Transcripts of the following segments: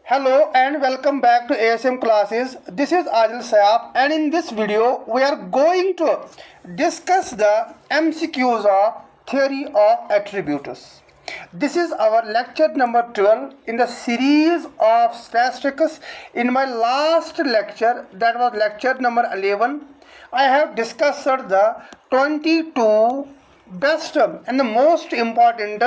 Hello and welcome back to ASM classes. This is Adil Sayaf and in this video we are going to discuss the MCQs of theory of attributes. This is our lecture number 12 in the series of statistics. In my last lecture, that was lecture number 11, I have discussed the 22 best and the most important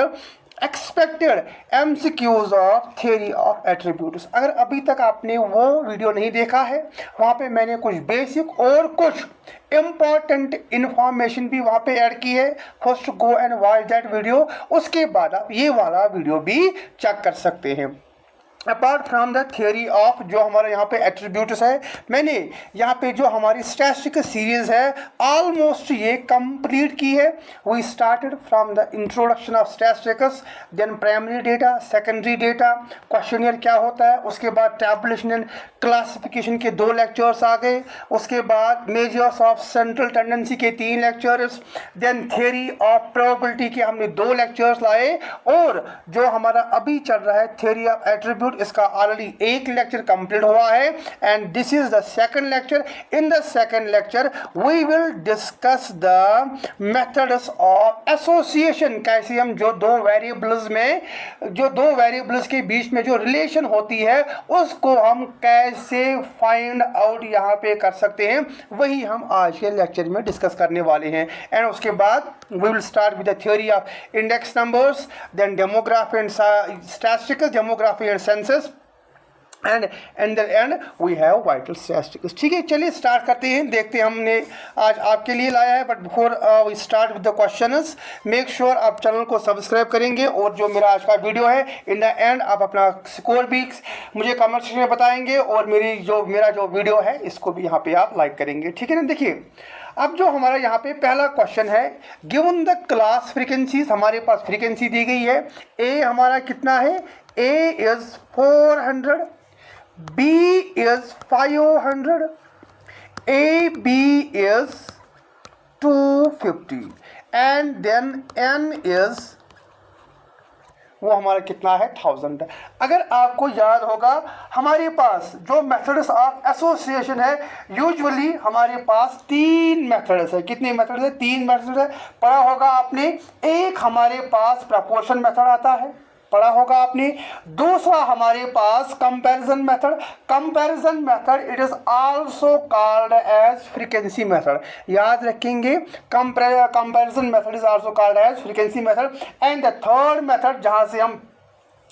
expected MCQs of theory of attributes. अगर अभी तक आपने वो video नहीं देखा है, वहाँ पे मैंने कुछ बेसिक और कुछ इम्पॉर्टेंट इंफॉर्मेशन भी वहाँ पे ऐड की है। First go and watch that video, उसके बाद आप ये वाला वीडियो भी चेक कर सकते हैं। Apart from the theory of जो हमारा यहाँ पे एट्रीब्यूट्स है, मैंने यहाँ पे जो हमारी स्टैटिस्टिक्स सीरीज है ऑलमोस्ट ये कंप्लीट की है। We started from the introduction of statistics, then primary data, secondary data, questionnaire क्या होता है, उसके बाद टैबुलेशन एंड क्लासिफिकेशन के 2 लेक्चर्स आ गए, उसके बाद मेजर्स ऑफ सेंट्रल टेंडेंसी के 3 lectures, then theory of probability के हमने 2 लेक्चर्स लाए, और जो हमारा अभी चल रहा है थियोरी ऑफ एट्रीब्यूट, इसका ऑलरेडी 1 लेक्चर कंप्लीट हुआ है and this is the second lecture. In the second lecture we will discuss the methods of association, कैसे हम जो दो वेरिएबल्स के बीच में जो रिलेशन होती है उसको हम कैसे फाइंड आउट यहाँ पे कर सकते हैं, वही हम आज के लेक्चर में डिस्कस करने वाले हैं। एंड उसके बाद we will start with the theory of index numbers, then demography and statistics, demography and census, and in the end we have vital statistics। ठीक है, चलिए स्टार्ट करते हैं, देखते हैं हमने आज आपके लिए लाया है। But before we start with the questions, make sure आप चैनल को सब्सक्राइब करेंगे, और जो मेरा आज का वीडियो है इन द एंड आप अपना स्कोर भी मुझे कमेंट सेक्शन में बताएंगे, और मेरा जो वीडियो है इसको भी यहाँ पे आप लाइक करेंगे। ठीक है ना। देखिए, अब जो हमारा यहाँ पे पहला क्वेश्चन है, गिवन द क्लास फ्रीक्वेंसीज, हमारे पास फ्रीक्वेंसी दी गई है। ए हमारा कितना है, A is 400, B is 500, A B is 250 and then N is वो हमारा कितना है, 1000 है। अगर आपको याद होगा, हमारे पास जो मेथड्स ऑफ एसोसिएशन है, यूजुअली हमारे पास 3 मेथड्स है। कितने मेथड्स है, 3 मेथड्स है। पढ़ा होगा आपने, एक हमारे पास प्रपोर्शन मेथड आता है, पढ़ा होगा आपने। दूसरा हमारे पास comparison method, it is also called as frequency method. याद रखेंगे, comparison method is also called as frequency method. And the third method जहां से हम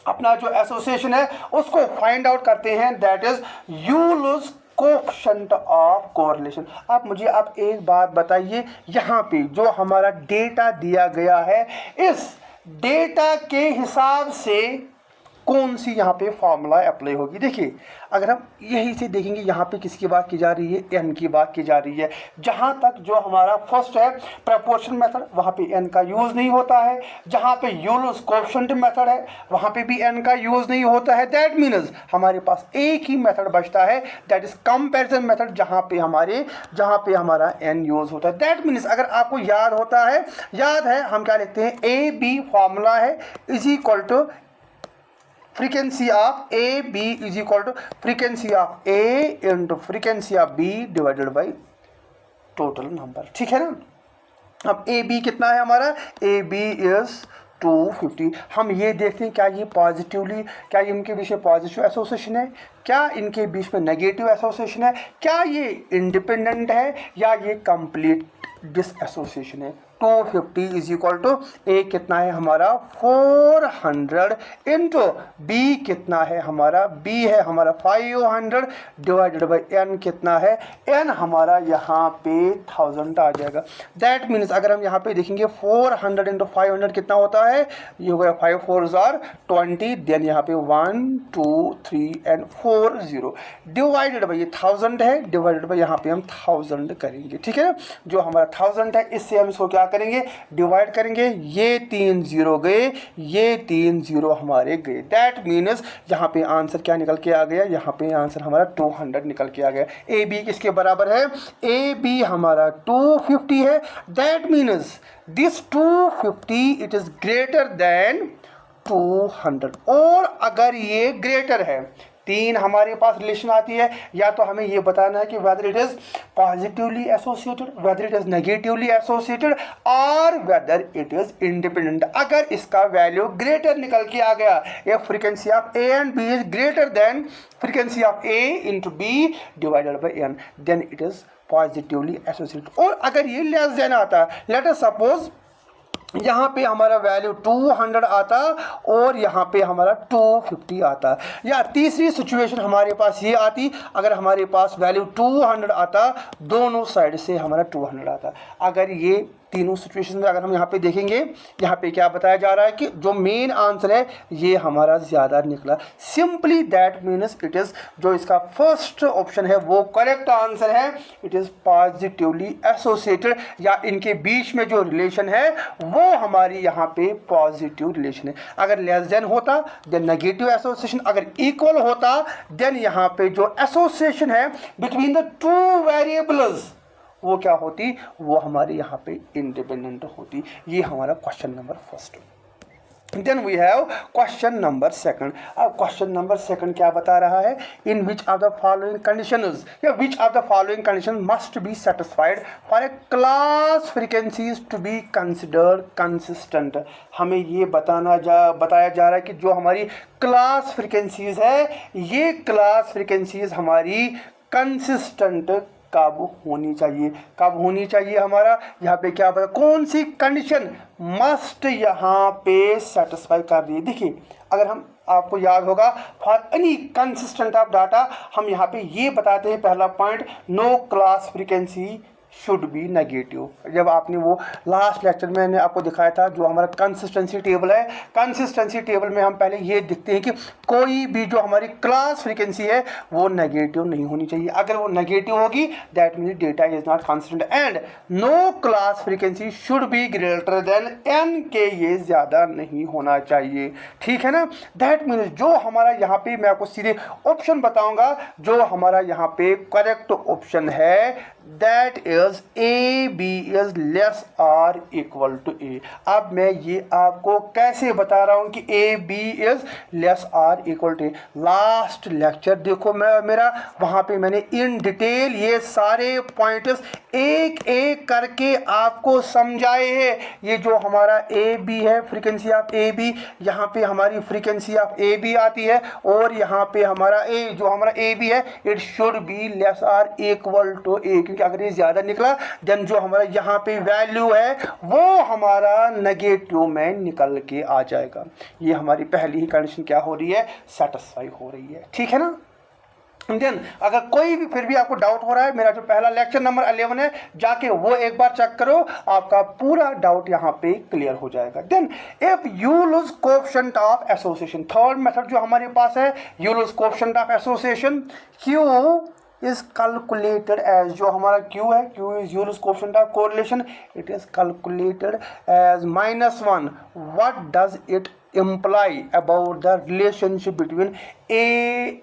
अपना जो एसोसिएशन है उसको फाइंड आउट करते हैं, that is Euler's coefficient of correlation. अब मुझे आप एक बात बताइए, यहाँ पे जो हमारा डेटा दिया गया है, इस डेटा के हिसाब से कौन सी यहाँ पे फॉर्मूला अप्लाई होगी। देखिए, अगर हम यही से देखेंगे, यहाँ पे किसकी बात की जा रही है, एन की बात की जा रही है। जहाँ तक जो हमारा फर्स्ट है प्रपोर्शन मेथड, वहाँ पे एन का यूज़ नहीं होता है। जहाँ पे यूलर्स कोएफिशिएंट मेथड है, वहाँ पे भी एन का यूज़ नहीं होता है। दैट मीन्स हमारे पास एक ही मेथड बचता है, दैट इज कंपैरिजन मेथड, जहाँ पे हमारा एन यूज़ होता है। दैट मीन्स अगर आपको याद है हम क्या लिखते हैं, ए बी फॉर्मूला है is equal to frequency of A B is equal to frequency of A into frequency of B divided by total number। ठीक है ना। अब A B कितना है हमारा, A B is 250। हम ये देखते हैं, क्या ये इनके बीच में पॉजिटिव एसोसिएशन है, क्या इनके बीच में नेगेटिव एसोसिएशन है, क्या ये इंडिपेंडेंट है या ये कंप्लीट डिसएसोसिएशन है। 250 इज इक्वल टू ए कितना है हमारा 400 इंटू बी कितना है हमारा, बी है हमारा 500 डिवाइडेड बाई एन कितना है, एन हमारा यहाँ पे 1000 आ जाएगा। दैट मीन्स अगर हम यहाँ पे देखेंगे 400 इंटू 500 कितना होता है, ये हो गया 5 4s are 20, देन यहाँ पे 1 2 3 एंड 4 0 डिवाइडेड बाई, ये 1000 है, डिवाइडेड बाई यहाँ पे हम 1000 करेंगे। ठीक है ना। जो हमारा 1000 है, इससे हम इसको क्या करेंगे, डिवाइड करेंगे। ये 3 0 गए, ये 3 0 हमारे गए। दैट मीन्स यहाँ पे आंसर क्या निकल के आ गया, यहाँ पे आंसर हमारा 200 निकल के आ गया। ए बी किसके बराबर है, ए बी हमारा 250 है। That means this 250 it is greater then 200। और अगर ये ग्रेटर है, तीन हमारे पास रिलेशन आती है, या तो हमें ये बताना है कि whether it is positively associated, whether it is negatively associated और वेदर इट इज इंडिपेंडेंट। अगर इसका वैल्यू ग्रेटर निकल के आ गया, if frequency of A and B is greater than frequency of A into B divided by N, then it is positively associated. और अगर ये लेस देन आता, लेट अस सपोज यहाँ पे हमारा वैल्यू 200 आता और यहाँ पे हमारा 250 आता, या तीसरी सिचुएशन हमारे पास ये आती, अगर हमारे पास वैल्यू 200 आता, दोनों साइड से हमारा 200 आता। अगर ये तीनों सिचुएशन में अगर हम यहाँ पे देखेंगे, यहाँ पे क्या बताया जा रहा है कि जो मेन आंसर है ये हमारा ज़्यादा निकला। Simply that means it is, जो इसका फर्स्ट ऑप्शन है वो करेक्ट आंसर है, इट इज़ पॉजिटिवली एसोसिएटेड, या इनके बीच में जो रिलेशन है वो हमारी यहाँ पे पॉजिटिव रिलेशन है। अगर लेस देन होता देन नेगेटिव एसोसिएशन, अगर इक्वल होता देन यहाँ पे जो एसोसिएशन है बिटवीन द टू वेरिएबल्स वो क्या होती, वो हमारे यहाँ पे इंडिपेंडेंट होती। ये हमारा question number first. Then we have question number second. अब क्वेश्चन नंबर सेकंड क्या बता रहा है, in which of the following conditions या which of the following condition must be satisfied for a class frequencies to be considered consistent. हमें ये बताया जा रहा है कि जो हमारी क्लास फ्रीक्वेंसीज है, ये क्लास फ्रीक्वेंसीज हमारी कंसिस्टेंट कब होनी चाहिए, कब होनी चाहिए हमारा यहाँ पे क्या बता, कौन सी कंडीशन मस्ट यहाँ पे सेटिस्फाई कर रही है। देखिए अगर हम, आपको याद होगा for any consistent of data, हम यहाँ पे ये बताते हैं पहला point, no class frequency should be negative. जब आपने वो लास्ट लेक्चर में मैंने आपको दिखाया था जो हमारा कंसिस्टेंसी टेबल है, कंसिस्टेंसी टेबल में हम पहले ये दिखते हैं कि कोई भी जो हमारी क्लास फ्रीक्वेंसी है वो नेगेटिव नहीं होनी चाहिए। अगर वो नेगेटिव होगी that means data is not consistent, and no class frequency should be greater than N के, ये ज़्यादा नहीं होना चाहिए, ठीक है ना। दैट मीन्स जो हमारा यहाँ पे, मैं आपको सीधे ऑप्शन बताऊँगा, जो हमारा यहाँ पे करेक्ट ऑप्शन है that is A B is less और इक्वल टू ए। अब मैं ये आपको कैसे बता रहा हूँ कि ए बी इज लेस और equal to A. Last lecture देखो मेरा वहाँ पे मैंने इन डिटेल ये सारे पॉइंट्स एक एक करके आपको समझाए हैं। ये जो हमारा ए बी है, फ्रीक्वेंसी ऑफ ए बी, यहाँ पे हमारी फ्रीक्वेंसी ऑफ ए बी आती है, और यहाँ पे हमारा ए, जो हमारा ए बी है, इट शुड बी लेस और इक्वल टू ए, क्योंकि अगर ये ज़्यादा निकला देन जो हमारा यहाँ पे वैल्यू है वो हमारा नेगेटिव में निकल के आ जाएगा। ये हमारी पहली ही कंडीशन क्या हो रही है, सेटिस्फाई हो रही है, ठीक है ना। देन अगर कोई भी फिर भी आपको डाउट हो रहा है, मेरा जो पहला लेक्चर नंबर 11 है, जाके वो एक बार चेक करो, आपका पूरा डाउट यहाँ पे क्लियर हो जाएगा। Then if Yule's coefficient of association, third method जो हमारे पास है, Yule's coefficient of association, Q is calculated as, जो हमारा Q है, Q is Euler's coefficient of correlation, it is calculated as -1. What does it imply about the relationship between A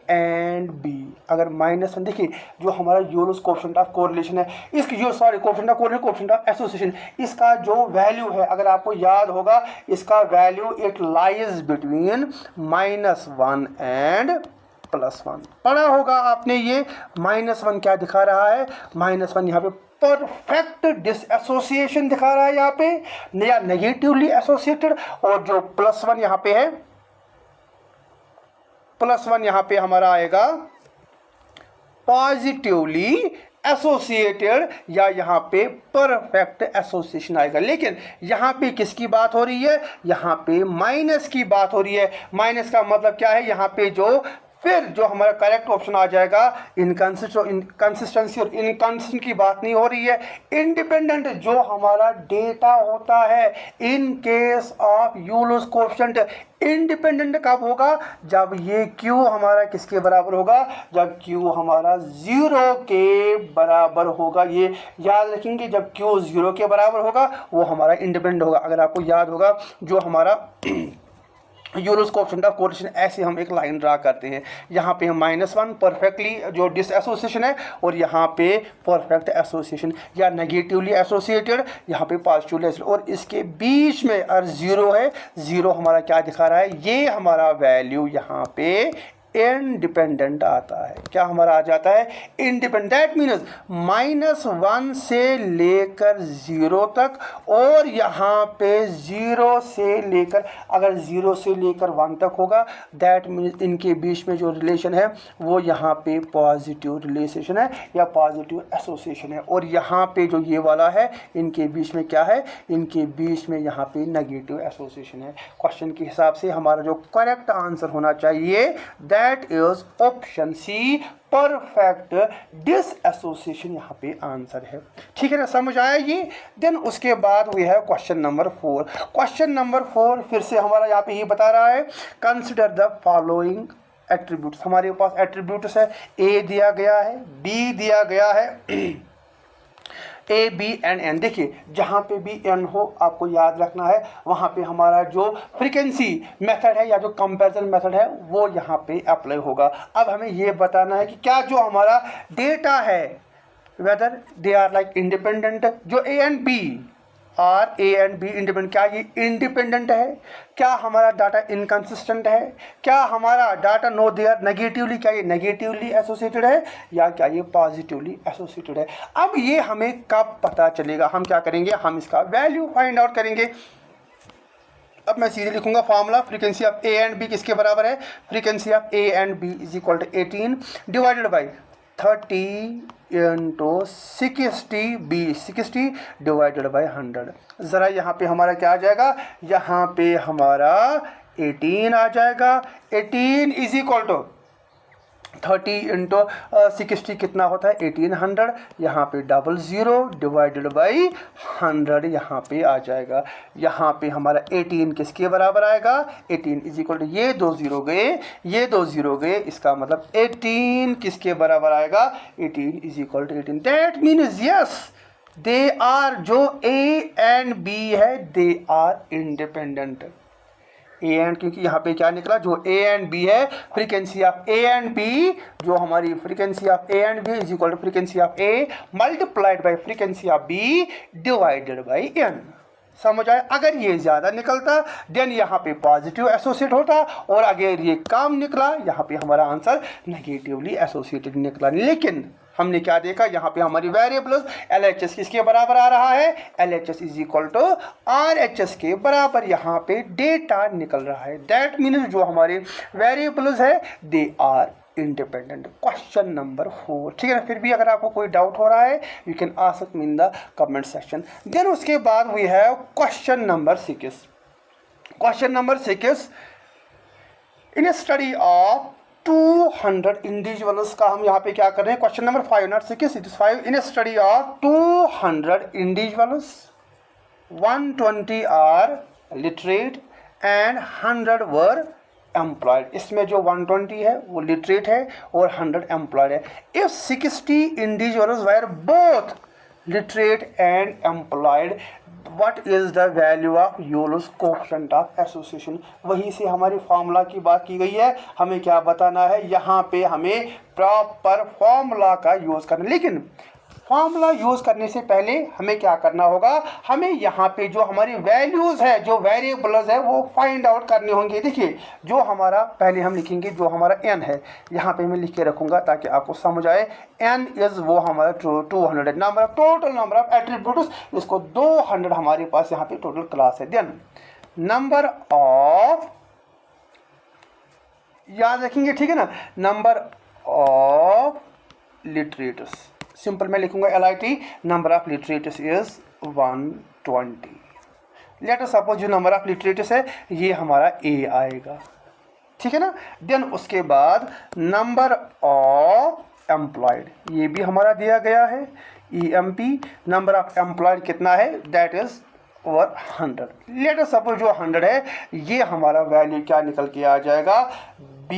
and B? अगर -1, देखिए जो हमारा Euler's coefficient of correlation है, इसकी जो coefficient of correlation, coefficient of association, इसका जो value है, अगर आपको याद होगा, इसका value it lies between -1 and +1। पढ़ा होगा आपने, ये -1 क्या दिखा रहा है, -1 यहाँ पे परफेक्ट डिसएसोसिएशन दिखा रहा है यहाँ पे, या नेगेटिवली एसोसिएटेड, और जो +1 यहाँ पे है, +1 यहाँ पे हमारा आएगा पॉजिटिवली एसोसिएटेड, या यहाँ पे परफेक्ट एसोसिएशन आएगा। लेकिन यहाँ पे किसकी बात हो रही है, यहाँ पे माइनस की बात हो रही है। माइनस का मतलब क्या है, यहाँ पे जो फिर जो हमारा करेक्ट ऑप्शन आ जाएगा, इनकंसिस्टेंसी और इनकंसिस्टेंट की बात नहीं हो रही है, इंडिपेंडेंट जो हमारा डेटा होता है in case of Euler's coefficient, independent कब होगा, जब ये Q हमारा किसके बराबर होगा, जब Q हमारा 0 के बराबर होगा। ये याद रखेंगे, जब Q 0 के बराबर होगा वो हमारा इंडिपेंडेंट होगा। अगर आपको याद होगा जो हमारा यूलर्स कोएफिशिएंट ऑफ कोरिलेशन, ऐसे हम एक लाइन ड्रा करते हैं, यहाँ पे हम -1 परफेक्टली जो डिसएसोसिएशन है, और यहाँ पे परफेक्ट एसोसिएशन या नेगेटिवली एसोसिएटेड, यहाँ पे पॉजिटिवली एसोसिएटेड, और इसके बीच में अगर 0 है, 0 हमारा क्या दिखा रहा है, ये हमारा वैल्यू यहाँ पे इंडिपेंडेंट आता है। क्या हमारा आ जाता है? इंडिपेंडेंट। दैट मीन्स -1 से लेकर 0 तक, और यहाँ पे 0 से लेकर, अगर 0 से लेकर 1 तक होगा, दैट मीन्स इनके बीच में जो रिलेशन है वो यहाँ पे पॉजिटिव रिलेशन है या पॉजिटिव एसोसिएशन है। और यहाँ पे जो ये वाला है, इनके बीच में क्या है? इनके बीच में यहाँ पे नेगेटिव एसोसिएशन है। क्वेश्चन के हिसाब से हमारा जो करेक्ट आंसर होना चाहिए that is option C, perfect disassociation यहाँ पे आंसर है। ठीक है ना, समझ आया ये? देन उसके बाद वी है क्वेश्चन नंबर 4। क्वेश्चन नंबर 4 फिर से हमारा यहाँ पे ये बता रहा है, कंसिडर द फॉलोइंग एट्रीब्यूट्स। हमारे पास एट्रीब्यूट्स है, ए दिया गया है, बी दिया गया है, ए बी एंड एन। देखिए जहाँ पे भी एन हो आपको याद रखना है, वहाँ पे हमारा जो फ्रीक्वेंसी मेथड है या जो कंपैरिजन मेथड है वो यहाँ पे अप्लाई होगा। अब हमें ये बताना है कि क्या जो हमारा डेटा है whether they are like independent, जो A and B are A and B independent, क्या ये इंडिपेंडेंट है? क्या हमारा डाटा इनकंसिस्टेंट है? क्या हमारा data no they are negatively, क्या ये नेगेटिवली एसोसिएटेड है या क्या ये पॉजिटिवली एसोसिएटेड है? अब ये हमें कब पता चलेगा? हम क्या करेंगे, हम इसका वैल्यू फाइंड आउट करेंगे। अब मैं सीधे लिखूंगा formula, frequency of A and B किसके बराबर है? Frequency of A and B is equal to 18 divided by 30 into 60 B, 60 divided by 100। ज़रा यहाँ पे हमारा क्या आ जाएगा? यहाँ पे हमारा 18 आ जाएगा। 18 इज इक्वल टू 30 इंटू 60 कितना होता है? 1800। यहाँ पे 00 डिवाइडेड बाई 100 यहाँ पे आ जाएगा। यहाँ पे हमारा 18 किसके बराबर आएगा? 18 इज इक्वल टू, ये 2 0 गए, ये 2 0 गए, इसका मतलब 18 किसके बराबर आएगा? 18 is equal to 18। That means yes they are, जो ए एंड बी है they are independent. A and, क्योंकि यहाँ पे क्या निकला, जो ए एंड बी है, frequency of A and B, जो हमारी frequency of A and B is equal to frequency of A multiplied by frequency of B divided by N. समझ आए? अगर ये ज़्यादा निकलता देन यहाँ पे पॉजिटिव एसोसिएट होता, और अगर ये कम निकला यहाँ पे हमारा आंसर नेगेटिवली एसोसिएटेड निकला। लेकिन हमने क्या देखा, यहाँ पे हमारी वेरिएबल्स LHS किसके बराबर आ रहा है? LHS is equal to RHS के बराबर यहाँ पे डेटा निकल रहा है। दैट मीन्स जो हमारे वेरिएबल्स है they are independent. Question number 4। ठीक है ना? फिर भी अगर आपको कोई डाउट हो रहा है you can ask me in the comment section. Then उसके बाद we have question number 6। Question number 6, in study of 200 individuals का हम यहाँ पे क्या कर रहे हैं? Question number 5 not 6, it is 5। In study of 200 individuals 120 are literate and 100 were employed. इसमें जो 120 है वो लिटरेट है और 100 एम्प्लॉयड है। If 60 individuals were both literate and employed, what is the value of Euler's coefficient of association? वहीं से हमारी फार्मूला की बात की गई है। हमें क्या बताना है? यहाँ पे हमें प्रॉपर फार्मूला का यूज़ करना। लेकिन फार्मूला यूज़ करने से पहले हमें क्या करना होगा? हमें यहाँ पे जो हमारी वैल्यूज़ है, जो वेरिएबल्स है वो फाइंड आउट करने होंगे। देखिए जो हमारा, पहले हम लिखेंगे जो हमारा n है, यहाँ पे मैं लिख के रखूँगा ताकि आपको समझ आए। n इज़ वो हमारा 200 number of, total number of attributes, इसको 200 हमारे पास यहाँ पे टोटल क्लास है। देन नंबर ऑफ, याद रखेंगे, ठीक है ना? नंबर ऑफ लिटरेटर्स, सिंपल मैं लिखूंगा LIT, number of literates is 120। Let us suppose जो नंबर ऑफ लिटरेटर्स है ये हमारा A आएगा, ठीक है ना? देन उसके बाद नंबर ऑफ एम्प्लॉयड, ये भी हमारा दिया गया है EMP। नंबर ऑफ एम्प्लॉयड कितना है? That is over 100। Late us suppose जो 100 है ये हमारा वैल्यू क्या निकल के आ जाएगा? B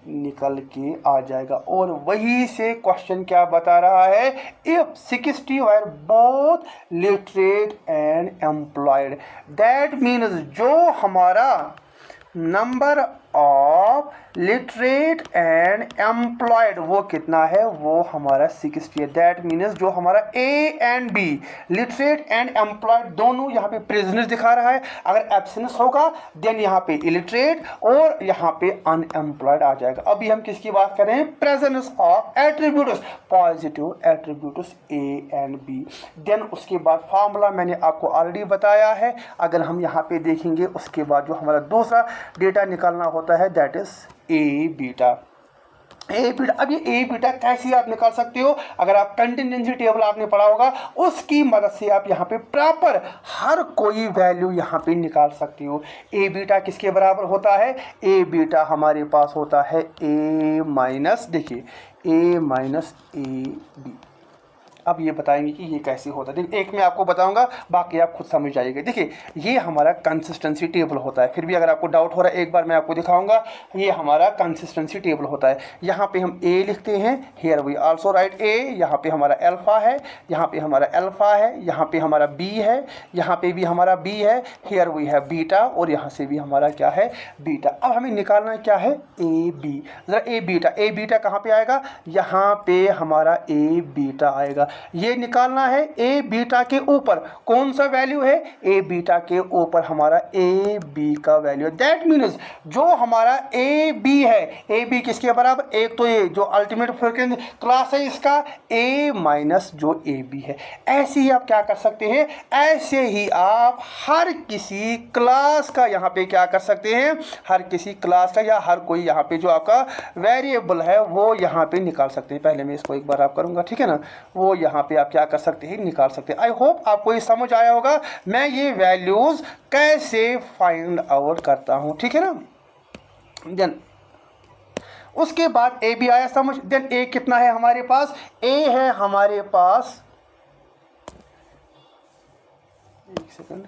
निकल के आ जाएगा। और वही से क्वेश्चन क्या बता रहा है? If 60 were both literate and employed, that means जो हमारा number of literate and employed वो कितना है, वो हमारा 60 है। दैट मीन्स जो हमारा A and B literate and employed दोनों यहाँ पे प्रेजेंस दिखा रहा है। अगर एब्सेंस होगा देन यहाँ पे इलिटरेट और यहाँ पे अनएम्प्लॉयड आ जाएगा। अभी हम किसकी बात कर रहे हैं, presence of attributes, positive attributes A and B. Then उसके बाद फार्मूला मैंने आपको ऑलरेडी बताया है। अगर हम यहाँ पे देखेंगे उसके बाद जो हमारा दूसरा डेटा निकालना होता है that is A beta. A beta, अब ये ए बीटा कैसे आप निकाल सकते हो, अगर आप कंटिजेंसी टेबल आपने पढ़ा होगा उसकी मदद से आप यहाँ पे प्रॉपर हर कोई वैल्यू यहाँ पे निकाल सकते हो। ए बीटा किसके बराबर होता है, ए बीटा हमारे पास होता है ए माइनस, देखिए ए माइनस ए बी। अब ये बताएंगे कि ये कैसे होता है। देखिए एक मैं आपको बताऊंगा, बाकी आप खुद समझ जाइएगा। देखिए ये हमारा कंसिस्टेंसी टेबल होता है, फिर भी अगर आपको डाउट हो रहा है एक बार मैं आपको दिखाऊंगा। ये हमारा कंसिस्टेंसी टेबल होता है। यहाँ पे हम ए लिखते हैं, हियर वी आल्सो राइट ए। यहाँ पे हमारा अल्फा है, यहाँ पे हमारा अल्फा है, यहाँ पे हमारा बी है, यहाँ पे भी हमारा बी है, हियर वी है बीटा और यहाँ से भी हमारा क्या है, बीटा। अब हमें निकालना क्या है, ए बी। ज़रा ए बीटा, ए बीटा कहाँ पे आएगा, यहाँ पे हमारा ए बीटा आएगा। ये निकालना है ए बीटा के ऊपर कौन सा वैल्यू है, ए बीटा के ऊपर हमारा ए बी का वैल्यू है। दैट मीन्स जो हमारा ए बी है, ए बी किसके बराबर, एक तो ये जो अल्टीमेट फ्रीक्वेंसी क्लास है इसका ए माइनस जो ए बी है। ऐसे ही आप क्या कर सकते हैं, ऐसे ही आप हर किसी क्लास का यहाँ पे क्या कर सकते हैं, हर किसी क्लास का या हर कोई यहाँ पे जो आपका वेरिएबल है वो यहाँ पे निकाल सकते हैं। पहले मैं इसको एक बार आप करूँगा, ठीक है ना, वो यहाँ पे आप क्या कर सकते हैं, निकाल सकते हैं। आई होप आपको ये समझ आया होगा मैं ये वैल्यूज़ कैसे फाइंड आउट करता हूँ, ठीक है ना। देन उसके बाद ए भी आया समझ। देन ए कितना है हमारे पास, ए है हमारे पास, एक सेकंड,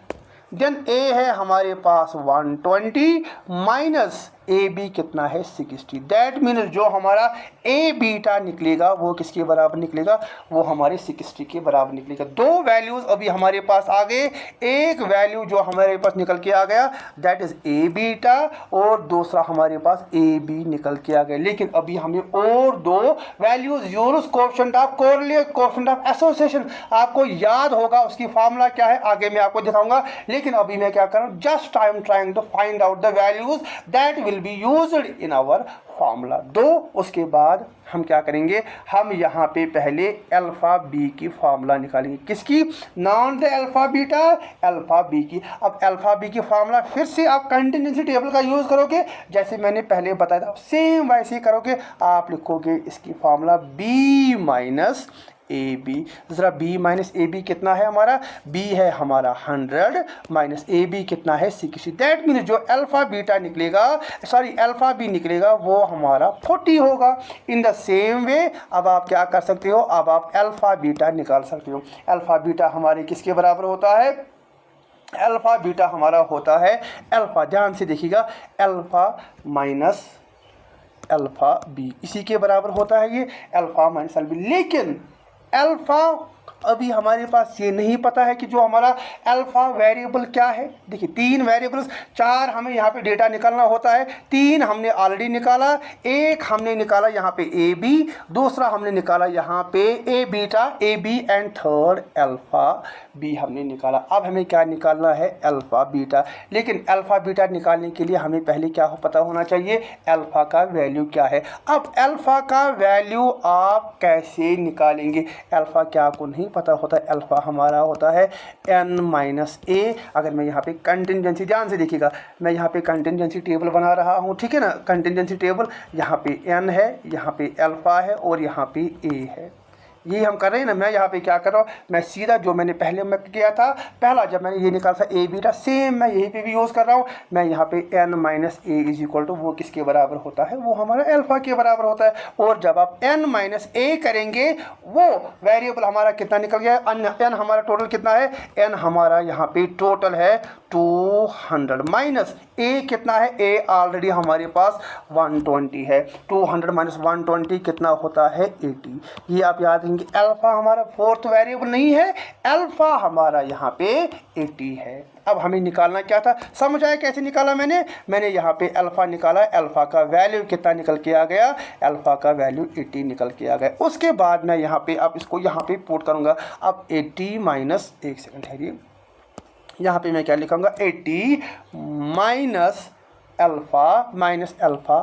देन ए है हमारे पास 120 माइनस ए बी कितना है 60। दैट मीन्स जो हमारा ए बीटा निकलेगा वो किसके बराबर निकलेगा, वो हमारे 60 के बराबर निकलेगा। दो वैल्यूज़ अभी हमारे पास आ गए, एक वैल्यू जो हमारे पास निकल के आ गया दैट इज़ ए बीटा और दूसरा हमारे पास ए बी निकल के आ गया। लेकिन अभी हमें और दो values use coefficient of correlation, coefficient of association, आपको याद होगा उसकी फार्मूला क्या है, आगे मैं आपको दिखाऊंगा। लेकिन अभी मैं क्या कर रहा हूँ, just I am trying to find out the values that will be used in our formula. दो उसके बाद हम क्या करेंगे, हम यहाँ पे पहले अल्फा बी की फार्मूला निकालेंगे। किसकी, नॉन the alpha beta, alpha B की। अब अल्फा बी की फार्मूला फिर से आप कंटिजेंसी टेबल का यूज़ करोगे, जैसे मैंने पहले बताया था सेम वैसे ही करोगे। आप लिखोगे इसकी formula B minus A B. ज़रा बी माइनस ए बी कितना है हमारा, बी है हमारा 100 माइनस ए बी कितना है 60। दैट मीन्स जो अल्फा बीटा निकलेगा, सॉरी अल्फा बी निकलेगा वो हमारा 40 होगा। इन द सेम वे अब आप क्या कर सकते हो, अब आप अल्फा बीटा निकाल सकते हो। अल्फा बीटा हमारे किसके बराबर होता है, अल्फा बीटा हमारा होता है अल्फा, ध्यान से देखिएगा, अल्फा माइनस अल्फा बी, इसी के बराबर होता है ये अल्फा माइनस अल्फा बी। लेकिन अल्फा अभी हमारे पास ये नहीं पता है कि जो हमारा अल्फा वेरिएबल क्या है। देखिए तीन वेरिएबल्स, चार हमें यहाँ पे डेटा निकालना होता है, तीन हमने ऑलरेडी निकाला, एक हमने निकाला यहाँ पे ए बी, दूसरा हमने निकाला यहाँ पे A beta A B and third alpha B हमने निकाला। अब हमें क्या निकालना है, अल्फा बीटा। लेकिन अल्फा बीटा निकालने के लिए हमें पहले क्या पता होना चाहिए, अल्फा का वैल्यू क्या है। अब अल्फा का वैल्यू आप कैसे निकालेंगे, अल्फा क्या आपको नहीं पता होता है, अल्फा हमारा होता है n माइनस ए। अगर मैं यहाँ पे कंटिजेंसी, ध्यान से देखिएगा, मैं यहाँ पे कंटिजेंसी टेबल बना रहा हूँ, ठीक है ना। कंटिजेंसी टेबल यहाँ पे n है, यहाँ पे अल्फा है और यहाँ पे a है। ये हम कर रहे हैं ना, मैं यहाँ पे क्या कर रहा हूँ, मैं सीधा जो मैंने पहले मैं किया था, पहला जब मैंने ये निकाला था ए बीटा, सेम मैं यहीं पे भी यूज़ कर रहा हूँ। मैं यहाँ पे n minus A is equal to वो किसके बराबर होता है, वो हमारा अल्फा के बराबर होता है। और जब आप n माइनस ए करेंगे वो वेरिएबल हमारा कितना निकल गया है, n हमारा टोटल कितना है, n हमारा यहाँ पे टोटल है 200 माइनस ए कितना है, ए ऑलरेडी हमारे पास 120 है। 200 माइनस 120 कितना होता है 80। ये आप याद देखेंगे अल्फ़ा हमारा फोर्थ वेरिएबल नहीं है, अल्फ़ा हमारा यहाँ पे 80 है। अब हमें निकालना क्या था, समझ आया कैसे निकाला मैंने यहाँ पे अल्फ़ा निकाला, अल्फ़ा का वैल्यू कितना निकल के आ गया, अल्फ़ा का वैल्यू 80 निकल के आ गया। उसके बाद मैं यहाँ पे अब इसको यहाँ पे पुट करूँगा। अब 80 माइनस, एक सेकंड ठहरिए, यहाँ पे मैं क्या लिखूँगा, 80 माइनस अल्फ़ा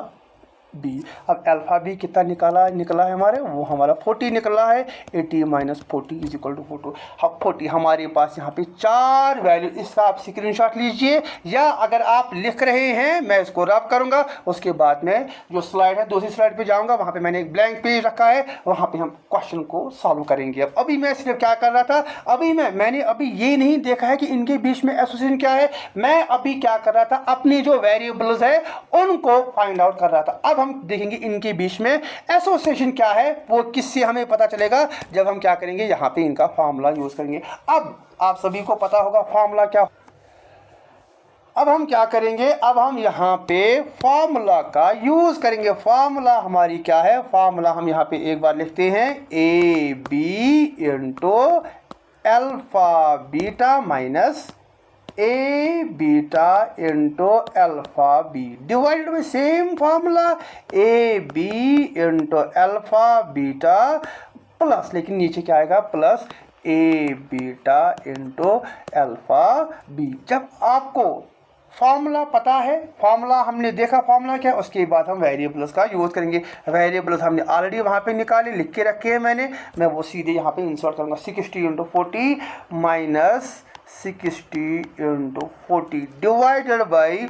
बी। अब अल्फ़ा बी कितना निकला है हमारे, वो हमारा 40 निकला है। 80 माइनस 40 इज इक्वल टू 40 हमारे पास यहाँ पे 4 वैल्यू। इसका आप स्क्रीनशॉट लीजिए, या अगर आप लिख रहे हैं मैं इसको रब करूँगा, उसके बाद में जो स्लाइड है दूसरी स्लाइड पे जाऊँगा, वहाँ पे मैंने एक ब्लैंक पेज रखा है, वहाँ पे हम क्वेश्चन को सॉल्व करेंगे। अब अभी मैं सिर्फ क्या कर रहा था, अभी मैंने अभी ये नहीं देखा है कि इनके बीच में एसोसिएशन क्या है, मैं अभी क्या कर रहा था, अपनी जो वेरिएबल्स है उनको फाइंड आउट कर रहा था। अब हम देखेंगे इनके बीच में एसोसिएशन क्या है, वो किससे हमें पता चलेगा, जब हम क्या करेंगे, यहाँ पे इनका फार्मूला यूज करेंगे। अब आप सभी को पता होगा फार्मूला क्या। अब हम क्या करेंगे, अब हम यहाँ पे फार्मूला का यूज करेंगे। फार्मूला हमारी क्या है, फार्मूला हम यहाँ पे एक बार लिखते हैं, A B into alpha beta minus A beta into alpha B divided by same formula A B into alpha beta plus, लेकिन नीचे क्या आएगा, plus A beta into alpha B. जब आपको फार्मूला पता है, फार्मूला हमने देखा फार्मूला क्या, उसके बाद हम वेरिएबल्स का यूज़ करेंगे। वेरिएबल्स हमने ऑलरेडी वहाँ पे निकाले, लिख के रखे हैं मैं वो सीधे यहाँ पे इंसर्ट करूँगा। 60 into 40 minus 60 into 40 divided by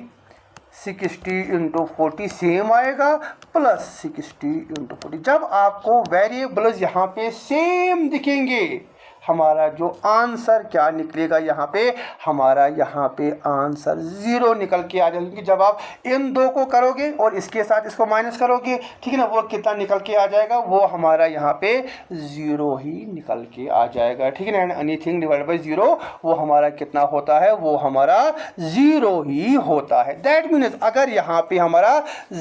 60 into 40 same आएगा, प्लस 60 इंटू 40। जब आपको वेरिएबल्स यहाँ पे सेम दिखेंगे, हमारा जो आंसर क्या निकलेगा, यहाँ पे हमारा यहाँ पे आंसर 0 निकल के आ जाएगा। क्योंकि जब आप इन दो को करोगे और इसके साथ इसको माइनस करोगे, ठीक है ना, वो कितना निकल के आ जाएगा, वो हमारा यहाँ पे 0 ही निकल के आ जाएगा, ठीक है ना। एनीथिंग डिवाइड बाई 0 वो हमारा कितना होता है, वो हमारा 0 ही होता है। दैट मीन्स अगर यहाँ पे हमारा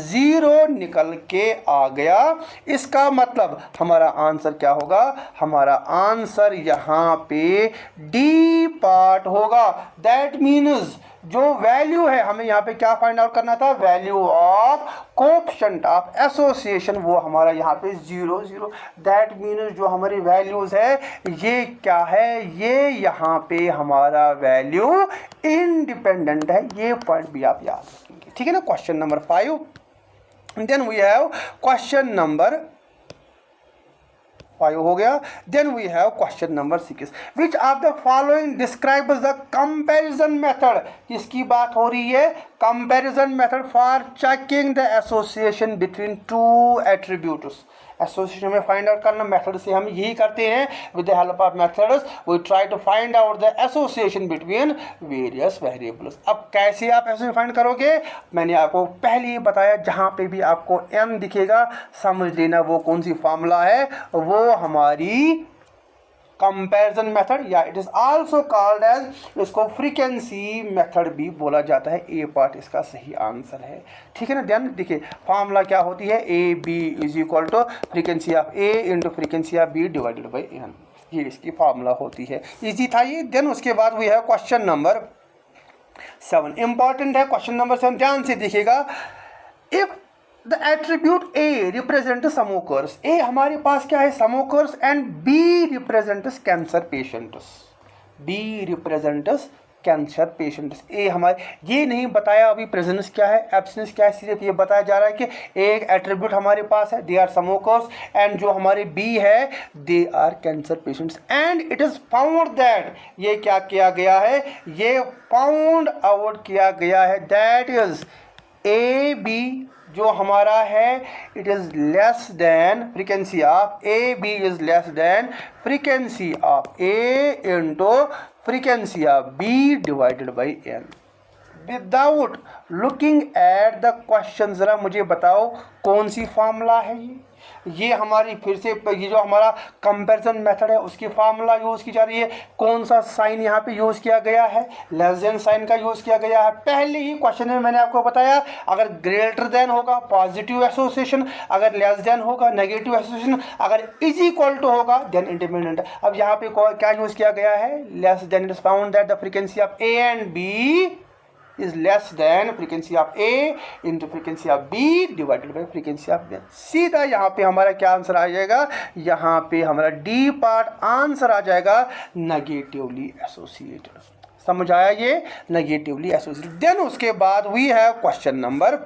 0 निकल के आ गया, इसका मतलब हमारा आंसर क्या होगा, हमारा आंसर यहाँ पे डी पार्ट होगा। दैट मीन्स जो वैल्यू है, हमें यहाँ पे क्या फाइंड आउट करना था, value of coefficient of association, वो हमारा यहाँ पे 0 0। दैट मीन्स जो हमारी वैल्यूज है ये क्या है, ये यहाँ पे हमारा वैल्यू इंडिपेंडेंट है। ये पॉइंट भी आप याद रखेंगे, ठीक है ना। Question number 5, then we have question number 5 हो गया। Then we have question number 6, which of the following describes the comparison method. किसकी बात हो रही है, comparison method for checking the association between two attributes. Association में फाइंड आउट करना method से हम यही करते हैं, with the help of methods we try to find out the association between various variables. अब कैसे आप एसोसिएशन फाइंड करोगे, मैंने आपको पहले ही बताया, जहाँ पे भी आपको m दिखेगा समझ लेना वो कौन सी फार्मूला है, वो हमारी कंपैरिजन मेथड, या it is also called as, इसको फ्रीक्वेंसी मेथड भी बोला जाता है। ए पार्ट इसका सही आंसर है, ठीक है ना। देन देखिए फार्मूला क्या होती है, A B is equal to frequency of A into frequency of B divided by N, ये इसकी फार्मूला होती है। इजी था ये। देन उसके बाद वी है क्वेश्चन नंबर 7, इंपॉर्टेंट है क्वेश्चन नंबर 7, ध्यान से देखिएगा। If the attribute A represent smokers, A हमारे पास क्या है, smokers, and B represents cancer patients, B represents cancer patients. A हमारे ये नहीं बताया अभी प्रेजेंस क्या है, एब्सेंस क्या है, सिर्फ ये बताया जा रहा है कि एक एट्रीब्यूट हमारे पास है, दे आर स्मोकर्स, एंड जो हमारे बी है they are cancer patients, and it is found that, ये क्या किया गया है, ये फाउंड आउट किया गया है, दैट इज ए बी जो हमारा है it is less than frequency of A B is less than frequency of A into frequency of B divided by N. Without looking at the question, ज़रा मुझे बताओ कौन सी फार्मूला है ये हमारी फिर से ये जो हमारा कंपैरिजन मेथड है उसकी फार्मूला यूज़ की जा रही है। कौन सा साइन यहाँ पे यूज़ किया गया है, लेस देन साइन का यूज़ किया गया है। पहले ही क्वेश्चन में मैंने आपको बताया अगर ग्रेटर देन होगा पॉजिटिव एसोसिएशन, अगर लेस देन होगा नेगेटिव एसोसिएशन, अगर इज इक्वल टू होगा देन इंडिपेंडेंट। अब यहाँ पे क्या यूज़ किया गया है, less than, it is found that the frequency of A and B is less than frequency of A into frequency of B divided by frequency of B। सीधा यहाँ पे हमारा क्या आंसर आ जाएगा, यहाँ पे हमारा डी पार्ट आंसर आ जाएगा नेगेटिवली एसोसिएटेड। समझ आया ये, नेगेटिवली एसोसिएटेड। देन उसके बाद we have question number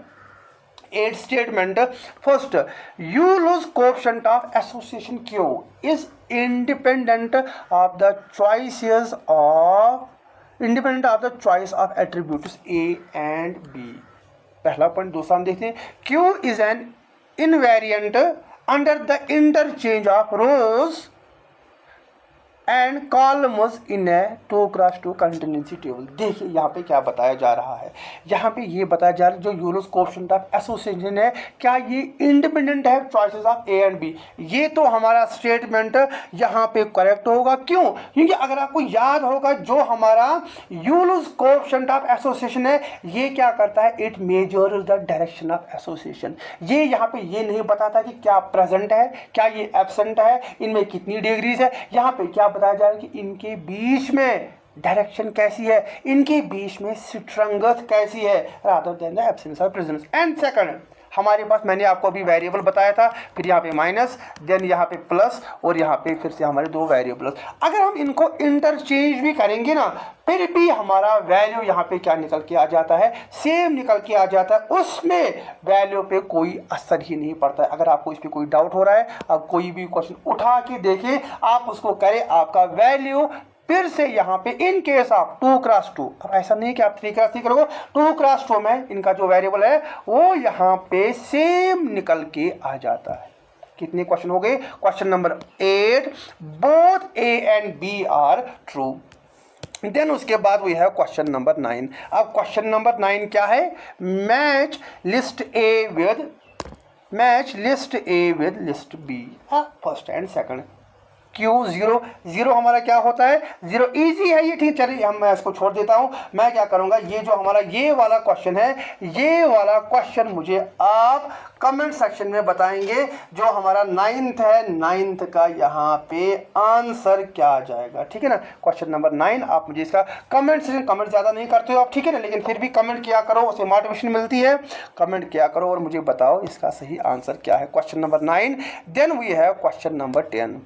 8 statement. First, Yule's coefficient of association Q is independent of the choices of independent of the choice of attributes A and B. पहला पॉइंट। दूसरा हम देखते हैं, Q is an invariant under the interchange of rows and columns in a 2x2 continuity table. देखिए यहाँ पे क्या बताया जा रहा है, यहाँ पे ये बताया जा रहा है जो यूलर्स कोएफिशिएंट ऑफ एसोसिएशन है क्या ये इंडिपेंडेंट है choices of A and B. ये तो हमारा स्टेटमेंट यहाँ पे करेक्ट होगा। क्यों? क्योंकि अगर आपको याद होगा जो हमारा यूलर्स कोएफिशिएंट ऑफ एसोसिएशन है ये क्या करता है, it measures the direction of association. ये यहाँ पे ये नहीं बताता कि क्या प्रेजेंट है, क्या ये एब्सेंट है, इनमें कितनी डिग्रीज है। यहाँ पे क्या बताया जा रहा है कि इनके बीच में डायरेक्शन कैसी है, इनके बीच में स्ट्रेंथ कैसी है, rather than the absence of presence. And second, हमारे पास मैंने आपको अभी वेरिएबल बताया था, फिर यहाँ पे माइनस, देन यहाँ पे प्लस, और यहाँ पे फिर से हमारे दो वेरिएबल्स। अगर हम इनको इंटरचेंज भी करेंगे ना फिर भी हमारा वैल्यू यहाँ पे क्या निकल के आ जाता है, सेम निकल के आ जाता है। उसमें वैल्यू पे कोई असर ही नहीं पड़ता है। अगर आपको इस पर कोई डाउट हो रहा है, आप कोई भी क्वेश्चन उठा के देखें, आप उसको करें, आपका वैल्यू फिर से यहाँ पे इन केस ऑफ 2x2, अब ऐसा नहीं कि आप 3x3 करोगे, 2x2 में इनका जो वेरिएबल है वो यहाँ पे सेम निकल के आ जाता है। कितने क्वेश्चन हो गए? Question number 8, both A and B are true. Then उसके बाद वी हैव क्वेश्चन नंबर 9। अब क्वेश्चन नंबर 9 क्या है, match list A with list B, first and second. Q 0 0 हमारा क्या होता है, 0 इजी है ये, ठीक। चलिए मैं इसको छोड़ देता हूँ। मैं क्या करूँगा, ये जो हमारा ये वाला क्वेश्चन है, ये वाला क्वेश्चन मुझे आप कमेंट सेक्शन में बताएंगे। जो हमारा 9th है, 9th का यहाँ पे आंसर क्या आ जाएगा, ठीक है ना। क्वेश्चन नंबर 9 आप मुझे इसका कमेंट सेक्शन, कमेंट ज़्यादा नहीं करते हो आप, ठीक है ना, लेकिन फिर भी कमेंट किया करो, उससे मोटिवेशन मिलती है। कमेंट किया करो और मुझे बताओ इसका सही आंसर क्या है, question number 9। Then we have question number 10।